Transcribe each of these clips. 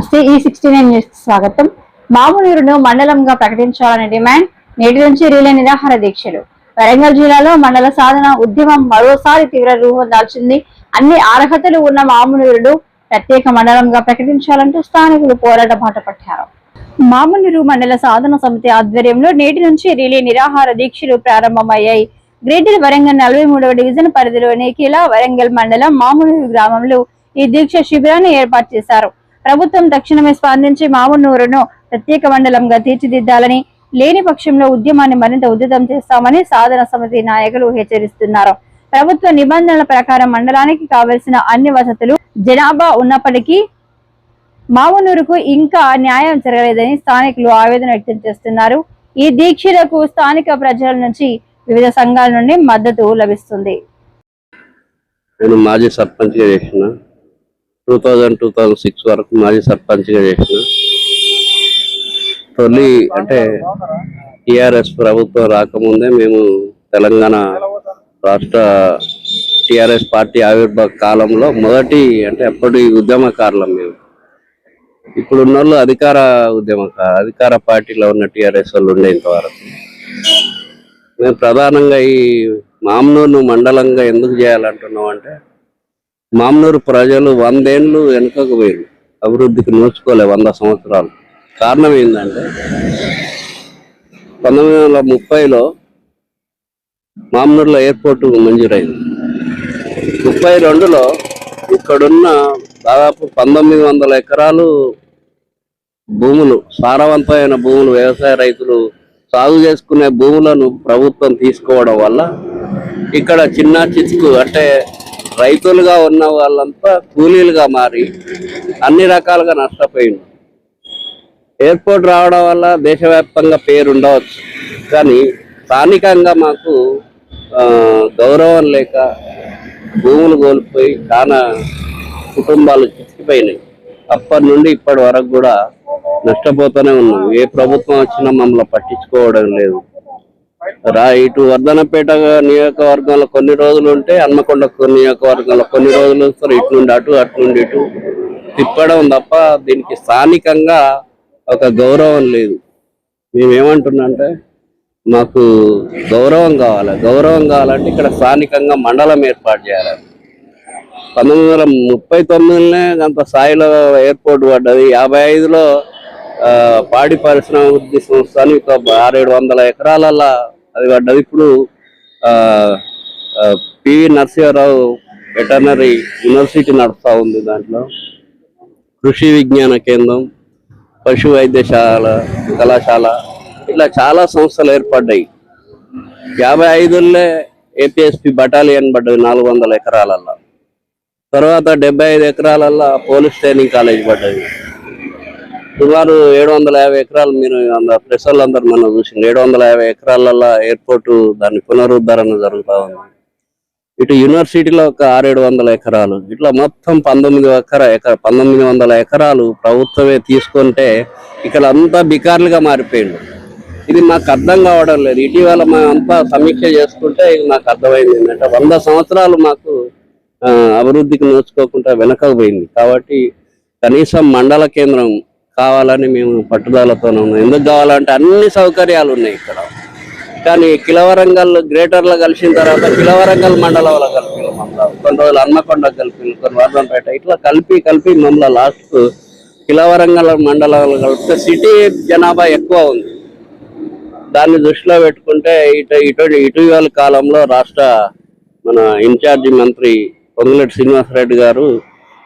నమస్తే E69 news కి స్వాగతం. మామునూరును మండలంగా ప్రకటించాలనే డిమాండ్ నేటి నుంచి రిలే నిరాహార దీక్షలు. వరంగల్ జిల్లాలో మండల సాధన ఉద్యమం మరోసారి తీవ్ర రూపం దాల్చింది. అన్ని అర్హతలు ఉన్న మామునూరును ప్రత్యేక మండలంగా ప్రకటించాలంటూ స్థానికులు పోరాట బాట పట్టారు. మామునూరు మండల సాధన సమితి ఆధ్వర్యంలో నేటి నుంచి రిలే నిరాహార దీక్షలు ప్రారంభమయ్యాయి. గ్రేటర్ వరంగల్ 43వ డివిజన్ పరిధిలోని కిలా వరంగల్ మండలం మామునూరు గ్రామంలో ఈ దీక్ష శిబిరాన్ని ఏర్పాటు చేశారు. ప్రభుత్వం తక్షణమే స్పందించి మామునూరును ప్రత్యేక మండలంగా తీర్చిదిద్దాలని, లేని పక్షంలో ఉద్యమాన్ని మరింత ఉధృతం చేస్తామని సాధన సమితి నాయకులు హెచ్చరిస్తున్నారు. ప్రభుత్వ నిబంధనల ప్రకారం మండలానికి కావలసిన అన్ని వసతులు, జనాభా ఉన్నప్పటికీ మామునూరుకు ఇంకా న్యాయం జరగలేదని స్థానికులు ఆవేదన వ్యక్తం చేస్తున్నారు. ఈ దీక్షలకు స్థానిక ప్రజల నుంచి వివిధ సంఘాల నుండి మద్దతు లభిస్తుంది. నేను మాజీ సర్పంచ్గా చేసిన 2000-2006 వరకు మాజీ సర్పంచ్గా చేసిన. తొలి అంటే టిఆర్ఎస్ ప్రభుత్వం రాకముందే మేము తెలంగాణ రాష్ట్ర టిఆర్ఎస్ పార్టీ ఆవిర్భావ కాలంలో మొదటి అంటే అప్పటి ఉద్యమకారులం మేము. ఇప్పుడున్న వాళ్ళు అధికార పార్టీలో ఉన్న టిఆర్ఎస్ వాళ్ళు ఉండే ఇంతవరకు. మేము ప్రధానంగా ఈ మామునూరును మండలంగా ఎందుకు చేయాలంటున్నాం అంటే, మామునూరు ప్రజలు 100 ఏళ్ళు వెనుకకు పోయారు, అభివృద్ధికి నోచుకోలే 100 సంవత్సరాలు. కారణం ఏంటంటే 1930లో మామునూరులో ఎయిర్పోర్టు మంజూరైంది. 32లో ఇక్కడున్న దాదాపు 1900 ఎకరాలు భూములు, సారవంతమైన భూములు, వ్యవసాయ రైతులు సాగు చేసుకునే భూములను ప్రభుత్వం తీసుకోవడం వల్ల ఇక్కడ చిన్న చితుకు అంటే రైతులుగా ఉన్న వాళ్ళంతా కూలీలుగా మారి అన్ని రకాలుగా నష్టపోయింది. ఎయిర్పోర్ట్ రావడం వల్ల దేశవ్యాప్తంగా పేరు ఉండవచ్చు, కానీ స్థానికంగా మాకు గౌరవం లేక భూములు కోల్పోయి చాలా కుటుంబాలు చిక్కిపోయినాయి. అప్పటి నుండి ఇప్పటి వరకు కూడా నష్టపోతూనే ఉన్నాం. ఏ ప్రభుత్వం వచ్చినా మమ్మల్ని పట్టించుకోవడం లేదు. ఇటు వర్ధనపేట నియోజకవర్గంలో కొన్ని రోజులు ఉంటే హన్మకొండ నియోజకవర్గంలో కొన్ని రోజులు వస్తారు. ఇటు నుండి అటు, అటు నుండి ఇటు తిప్పడం తప్ప దీనికి స్థానికంగా ఒక గౌరవం లేదు. మేమేమంటున్నామంటే మాకు గౌరవం కావాలంటే ఇక్కడ స్థానికంగా మండలం ఏర్పాటు చేయాలి. 1939లోనే అంత స్థాయిలో ఎయిర్పోర్ట్ పడ్డది. 55లో పాడి పరిశ్రమ అభివృద్ధి సంస్థ అని 600-700 ఎకరాలల్లో అది పడ్డది. ఇప్పుడు పివి నరసింహారావు వెటర్నరీ యూనివర్సిటీ నడుస్తూ ఉంది. దాంట్లో కృషి విజ్ఞాన కేంద్రం, పశు వైద్యశాల, కళాశాల, ఇట్లా చాలా సంస్థలు ఏర్పడ్డాయి. 55లో ఏపీఎస్పీ బటాలియన్ పడ్డది 400 ఎకరాలల్లో. తర్వాత 75 ఎకరాలల్లో పోలీస్ ట్రైనింగ్ కాలేజ్ పడ్డది. సుమారు 750 ఎకరాలు, మీరు ప్రెస్ వాళ్ళందరూ మనం చూసింది, 750 ఎకరాలలో ఎయిర్పోర్టు దాని పునరుద్ధరణ జరుగుతూ ఉంది. ఇటు యూనివర్సిటీలో ఒక 600-700 ఎకరాలు, ఇట్లా మొత్తం 1900 ఎకరాలు ప్రభుత్వమే తీసుకుంటే ఇక్కడ అంతా బికార్లుగా మారిపోయింది. ఇది మాకు అర్థం కావడం లేదు. ఇటీవల మేమంతా సమీక్ష చేసుకుంటే ఇది మాకు అర్థమైంది ఏంటంటే 100 సంవత్సరాలు మాకు అభివృద్ధికి నోచుకోకుండా వెనకకు పోయింది. కాబట్టి కనీసం మండల కేంద్రం కావాలని మేము పట్టుదలతోనే ఉన్నాం. ఎందుకు కావాలంటే అన్ని సౌకర్యాలు ఉన్నాయి ఇక్కడ, కానీ కిలవరంగల్ గ్రేటర్లో కలిసిన తర్వాత కిలవరంగల్ మండలంలో కలిపి మమ్మల్ని కొన్ని రోజులు హన్మకొండ కలిపి, కొన్ని వర్ధనపేట, ఇట్లా కలిపి మమ్మల్ని లాస్ట్ కిలవరంగల్ మండలంలో కలిపితే సిటీ జనాభా ఎక్కువ ఉంది. దాన్ని దృష్టిలో పెట్టుకుంటే ఇటీవల కాలంలో రాష్ట్ర మన ఇన్ఛార్జి మంత్రి పొంగులేటి శ్రీనివాసరెడ్డి గారు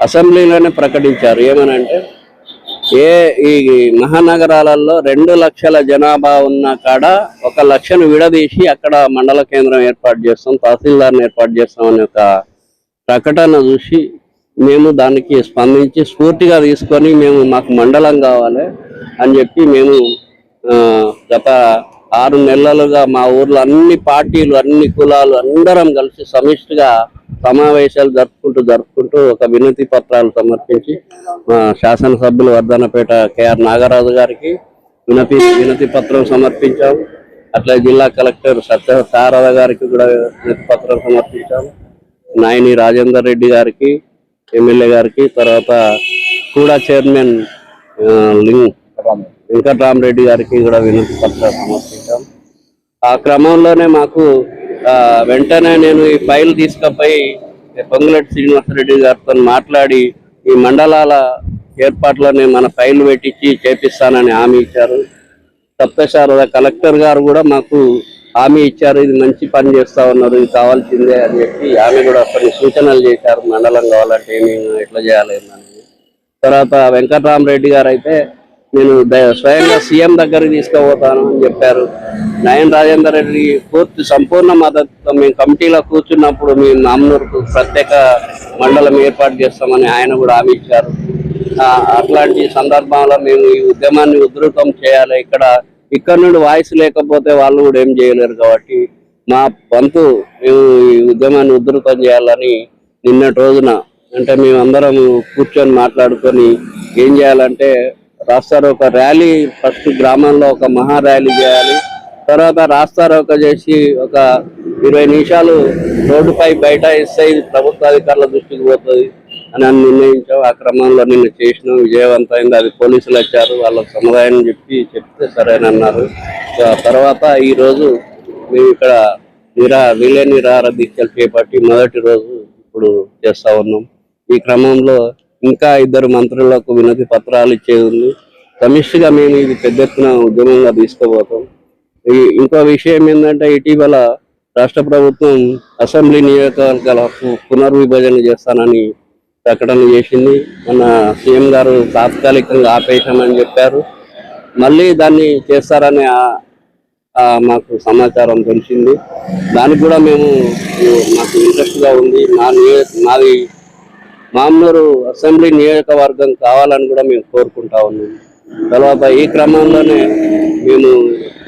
అసెంబ్లీలోనే ప్రకటించారు. ఏమనంటే ఈ మహానగరాలలో 2 లక్షల జనాభా ఉన్న కాడ 1 లక్షను విడదీసి అక్కడ మండల కేంద్రం ఏర్పాటు చేస్తాం, తహసీల్దార్ని ఏర్పాటు చేస్తాం అనే ఒక ప్రకటన చూసి మేము దానికి స్పందించి స్ఫూర్తిగా తీసుకొని మాకు మండలం కావాలి అని చెప్పి మేము గత 6 నెలలుగా మా ఊర్లో అన్ని పార్టీలు, అన్ని కులాలు అందరం కలిసి సమిష్టిగా సమావేశాలు జరుపుకుంటూ ఒక వినతి పత్రాలు సమర్పించి శాసనసభ్యులు వర్ధనపేట కేఆర్ నాగరాజు గారికి వినతి పత్రం సమర్పించాము. అట్లా జిల్లా కలెక్టర్ సత్యసారథ గారికి కూడా వినతి పత్రం సమర్పించాము. నాయని రాజేందర్ రెడ్డి గారికి, ఎమ్మెల్యే గారికి, తర్వాత కూడా చైర్మన్ లింగ్ వెంకట్రామరెడ్డి గారికి కూడా వినతి పత్రం సమర్పించాం. ఆ క్రమంలోనే మాకు వెంటనే నేను ఈ ఫైల్ తీసుకుపోయి పొంగులేటి శ్రీనివాసరెడ్డి గారితో మాట్లాడి ఈ మండలాల ఏర్పాట్లని మన ఫైల్ పెట్టించి చేపిస్తానని హామీ ఇచ్చారు. సప్తశారద కలెక్టర్ గారు కూడా మాకు హామీ ఇచ్చారు, ఇది మంచి పని చేస్తా ఉన్నారు, ఇది కావాల్సిందే అని చెప్పి ఆమె కూడా కొన్ని సూచనలు చేశారు. మండలం కావాలంటే ఏమేమి ఎట్లా చేయాలి అని. తర్వాత వెంకట్రామరెడ్డి గారు అయితే నేను స్వయంగా సీఎం దగ్గరికి తీసుకుపోతాను అని చెప్పారు. నయన్ రాజేందర్ రెడ్డి పూర్తి సంపూర్ణ మద్దతుతో మేము కమిటీలో కూర్చున్నప్పుడు మీ మామనూరుకు ప్రత్యేక మండలం ఏర్పాటు చేస్తామని ఆయన కూడా హామీ ఇచ్చారు. అట్లాంటి సందర్భంలో మేము ఈ ఉద్యమాన్ని ఉధృతం చేయాలి. ఇక్కడ నుండి వాయిస్ లేకపోతే వాళ్ళు కూడా ఏం చేయలేరు కాబట్టి మా వంతు మేము ఈ ఉద్యమాన్ని ఉధృతం చేయాలని నిన్నటి రోజున అంటే మేమందరం కూర్చొని మాట్లాడుకొని ఏం చేయాలంటే రాస్తారోక ర్యాలీ, ఫస్ట్ గ్రామంలో ఒక మహా ర్యాలీ చేయాలి. తర్వాత రాస్తారోక చేసి ఒక 20 నిమిషాలు రోడ్డుపై బయట ఇస్తే ఇది ప్రభుత్వ అధికారుల దృష్టికి పోతుంది అని నిర్ణయించాం. ఆ క్రమంలో నిన్న చేసినాం, విజయవంతమైంది. అది పోలీసులు వచ్చారు, వాళ్ళకు సముదాయం చెప్తే సరేనన్నారు. తర్వాత ఈరోజు మేము ఇక్కడ రిలే నిరాహార దీక్షలు చేపట్టి మొదటి రోజు ఇప్పుడు చేస్తా ఉన్నాం. ఈ క్రమంలో ఇంకా 2 మంత్రులకు వినతి పత్రాలు ఇచ్చేది ఉంది. సమిష్టిగా మేము ఇది పెద్ద ఎత్తున ఉద్యమంగా తీసుకుపోతాం. ఇంకో విషయం ఏంటంటే ఇటీవల రాష్ట్ర ప్రభుత్వం అసెంబ్లీ నియోజకవర్గాల పునర్విభజన చేస్తానని ప్రకటన చేసింది. మన సీఎం గారు తాత్కాలికంగా ఆపేశామని చెప్పారు. మళ్ళీ దాన్ని చేస్తారని మాకు సమాచారం తెలిసింది. దానికి కూడా మాకు ఇంట్రెస్ట్గా ఉంది. నాది మామనూరు అసెంబ్లీ నియోజకవర్గం కావాలని కూడా మేము కోరుకుంటా ఉన్నాం. తర్వాత ఈ క్రమంలోనే మేము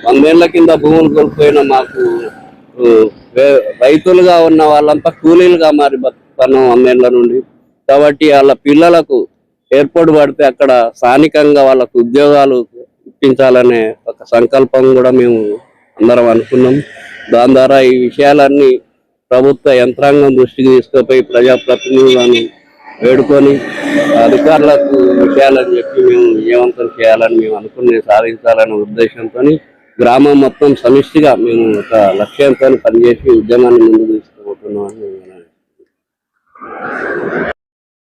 100 ఏళ్ల కింద భూములు కోల్పోయిన మాకు రైతులుగా ఉన్న వాళ్ళంతా కూలీలుగా మారి బతుకుతున్నాం 100 ఏళ్ల నుండి. కాబట్టి వాళ్ళ పిల్లలకు ఏర్పాటు పడితే అక్కడ స్థానికంగా వాళ్ళకు ఉద్యోగాలు ఇప్పించాలనే ఒక సంకల్పం కూడా మేము అందరం అనుకున్నాం. దాని ద్వారా ఈ విషయాలన్నీ ప్రభుత్వ యంత్రాంగం దృష్టికి తీసుకుపోయి ప్రజాప్రతినిధులను వేడుకొని అధికారులకు విషయాలని చెప్పి మేము విజయవంతం చేయాలని మేము అనుకుని సాధించాలనే ఉద్దేశంతో గ్రామం మొత్తం సమిష్టిగా మేము ఒక లక్ష్యంతో పనిచేసి ఉద్యమాన్ని ముందుకు తీసుకుపోతున్నామని